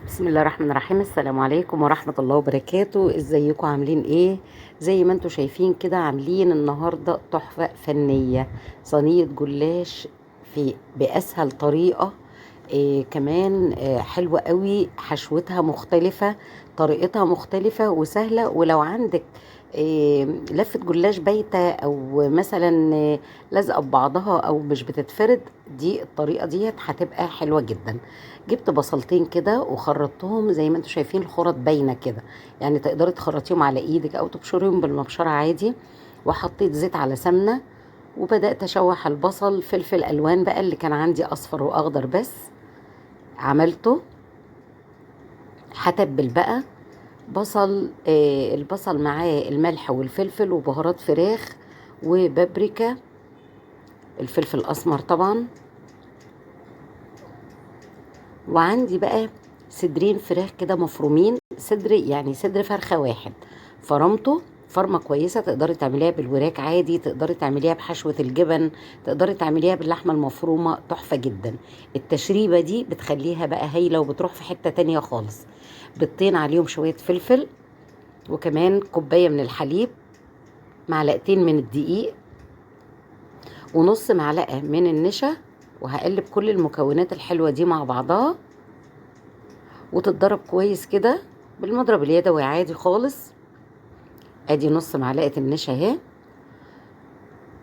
بسم الله الرحمن الرحيم. السلام عليكم ورحمة الله وبركاته. ازيكم عاملين ايه؟ زي ما انتوا شايفين كده عاملين النهاردة تحفة فنية، صينية جلاش بأسهل طريقة. كمان حلوة قوي، حشوتها مختلفة، طريقتها مختلفة وسهلة. ولو عندك لفة جلاش بايتة او مثلا لازقة ببعضها او مش بتتفرد، دي الطريقة ديت هتبقى حلوة جدا. جبت بصلتين كده وخرطتهم زي ما انتوا شايفين، الخرط باينة كده، يعني تقدري تخرطيهم على ايدك او تبشريهم بالمبشرة عادي. وحطيت زيت على سمنة، وبدأت اشوح البصل، فلفل الوان بقى اللي كان عندي اصفر واخضر بس عملته. هتبل بقى بصل، البصل معاه الملح والفلفل وبهارات فراخ وبابريكا، الفلفل الاسمر طبعا. وعندي بقى صدرين فراخ كده مفرومين، صدر يعني صدر فرخة واحد، فرمته فرمة كويسة. تقدري تعمليها بالوراك عادي، تقدري تعمليها بحشوة الجبن، تقدري تعمليها باللحمة المفرومة، تحفة جدا. التشريبة دي بتخليها بقى هايلة وبتروح في حتة تانية خالص. بيضتين عليهم شوية فلفل، وكمان كوباية من الحليب، معلقتين من الدقيق، ونص معلقة من النشا. وهقلب كل المكونات الحلوة دي مع بعضها وتتضرب كويس كده بالمضرب اليدوي عادي خالص. ادي نص معلقة النشا اهي.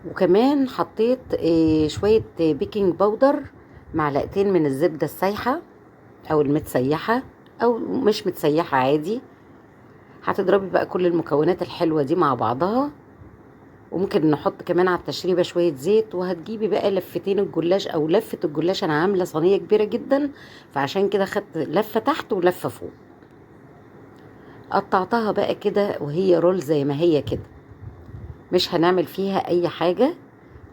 وكمان حطيت شوية بيكنج باودر، معلقتين من الزبدة السايحة او المتسيحة او مش متسيحة عادي. هتضربي بقى كل المكونات الحلوة دي مع بعضها، وممكن نحط كمان على التشريبة شوية زيت. وهتجيبي بقى لفتين الجلاش او لفة الجلاش، انا عاملة صينية كبيرة جدا فعشان كده خدت لفة تحت ولفة فوق. قطعتها بقى كده وهي رول زي ما هي كده، مش هنعمل فيها اي حاجة،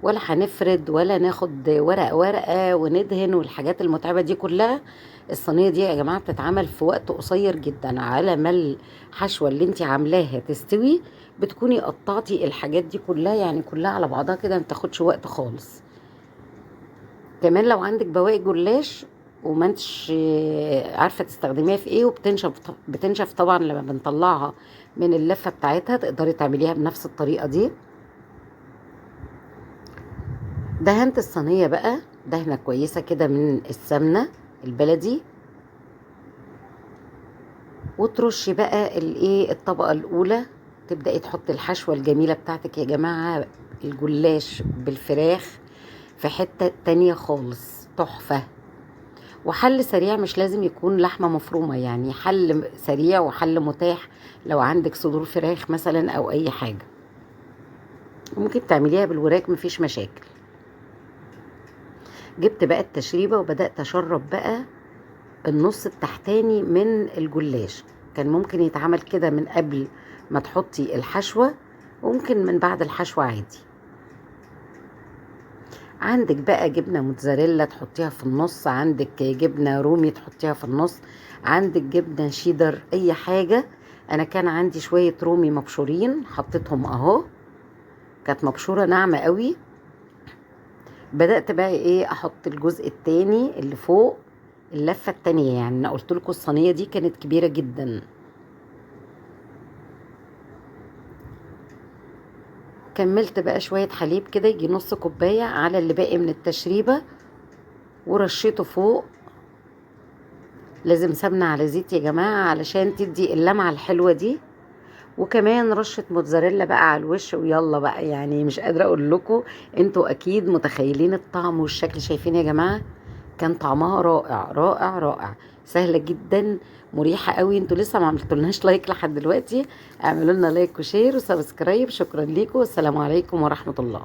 ولا هنفرد ولا ناخد ورقة ورقة وندهن والحاجات المتعبة دي كلها. الصينية دي يا جماعة بتتعمل في وقت قصير جدا، على ما الحشوة اللي انت عاملاها تستوي بتكوني قطعتي الحاجات دي كلها، يعني كلها على بعضها كده ما تاخدش وقت خالص. كمان لو عندك بواقي جلاش وما انتش عارفه تستخدميها في ايه وبتنشف طبعا لما بنطلعها من اللفه بتاعتها، تقدري تعمليها بنفس الطريقه دي. دهنت الصينيه بقى دهنه كويسه كده من السمنه البلدي، وترشي بقى الايه الطبقه الاولى. تبداي تحطي الحشوه الجميله بتاعتك يا جماعه، الجلاش بالفراخ في حته تانية خالص، تحفه. وحل سريع، مش لازم يكون لحمة مفرومة، يعني حل سريع وحل متاح لو عندك صدور فراخ مثلا او اي حاجة. ممكن تعمليها بالوراك مفيش مشاكل. جبت بقى التشريبة وبدأت اشرب بقى النص التحتاني من الجلاش. كان ممكن يتعمل كده من قبل ما تحطي الحشوة، وممكن من بعد الحشوة عادي. عندك بقى جبنة موتزاريلا تحطيها في النص، عندك جبنة رومي تحطيها في النص، عندك جبنة شيدر، اي حاجة. انا كان عندي شوية رومي مبشورين حطيتهم اهو، كانت مبشورة ناعمة قوي. بدأت بقى ايه احط الجزء التاني اللي فوق اللفة التانية، يعني انا قلت لكم الصينية دي كانت كبيرة جدا. كملت بقى شوية حليب كده يجي نص كوباية على اللي باقي من التشريبة، ورشيته فوق. لازم سمنة على زيت يا جماعة علشان تدي اللمعة الحلوة دي. وكمان رشة موتزاريلا بقى على الوش، ويلا بقى يعني مش قادرة اقول لكم، انتوا اكيد متخيلين الطعم والشكل. شايفين يا جماعة؟ كان طعمها رائع رائع رائع، سهلة جدا، مريحة قوي. انتوا لسه ما عملتولناش لايك لحد دلوقتي، اعملوا لنا لايك وشير وسبسكرايب. شكرا ليكم والسلام عليكم ورحمة الله.